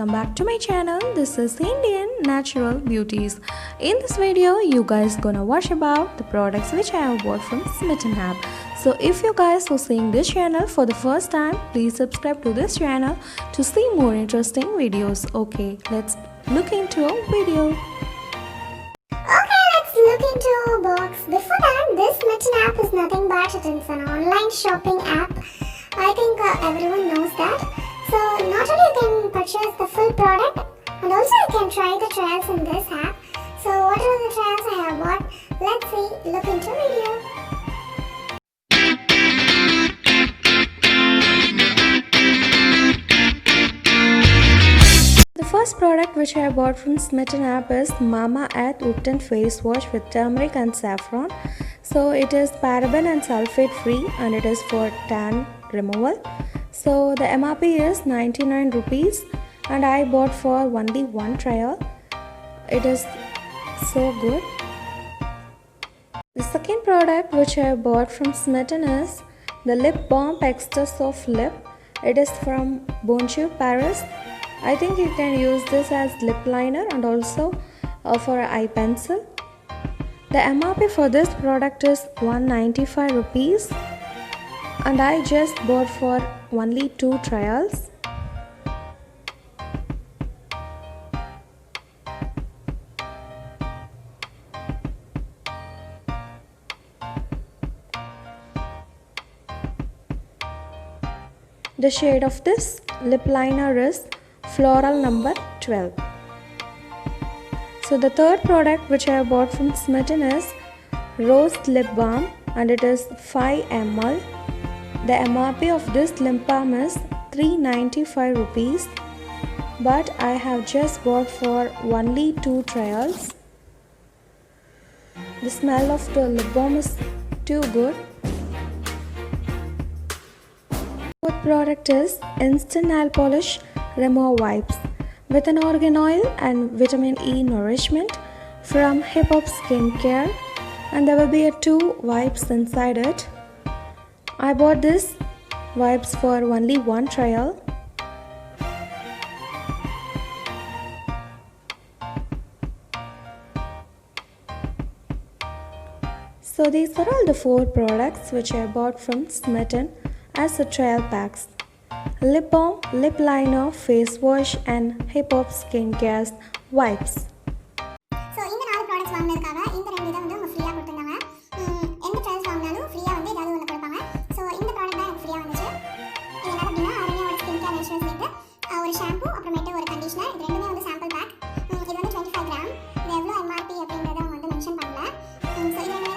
welcome back to my channel. This is Indian Natural Beauties. In this video you guys gonna watch about the products which I have bought from Smytten app. So if you guys are seeing this channel for the first time, please subscribe to this channel to see more interesting videos. Okay, let's look into a video. Okay, let's look into our box. Before that, this Smytten app is nothing but it is an online shopping app. I think everyone knows that. So not only you can purchase the full product, and also you can try the trials in this app. So what are the trials I have bought? Let's see. Look into video. The first product which I bought from Smytten app is Mama Earth Whipped face wash with turmeric and saffron. So it is paraben and sulfate free and it is for tan removal. So the MRP is 99 rupees and I bought for only one trial. It is so good. The second product which I bought from Smytten is the Lip Balm Extra Soft Lip. It is from Bonjour Paris. I think you can use this as lip liner and also for an eye pencil. The MRP for this product is 195 rupees and I just bought for only 2 trials. The shade of this lip liner is Floral number 12. So the third product which I bought from Smytten is Rose Lip Balm and it is 5 ml. The MRP of this lip balm is 395 rupees, but I have just bought for only 2 trials. The smell of the lip balm is too good. Fourth product is Instant Nail Polish Remove Wipes with an organ oil and vitamin E nourishment from Hip Hop Skincare, and there will be 2 wipes inside it. I bought this wipes for only 1 trial. So these are all the 4 products which I bought from Smytten as a trial packs. Lip balm, lip liner, face wash and Hip Hop Skincare wipes. So இந்த 4 products வாங்குனதுக்காக இந்த 2 இதை வந்து அவங்க ஃப்ரீயா கொடுத்தாங்க. எந்த trials வாங்குனாலும் ஃப்ரீயா வந்து ஏதாவது ஒன்னு கொடுப்பாங்க. சோ இந்த ப்ராடக்ட் தான் எனக்கு ஃப்ரீயா வந்துச்சு. இது என்ன அப்படினா அரண்யாவோட ஸ்கின் கேர் நேச்சுரல்ஸ் லிங்க் ஒரு ஷாம்பு அப்புறமேட்டு ஒரு கண்டிஷனர், இது ரெண்டுமே வந்து சாம்பிள் பேக். இது வந்து 25 கிராம். இது எவ்வளவு MRP அப்படிங்கறத அவங்க வந்து மென்ஷன் பண்ணல. சோ இது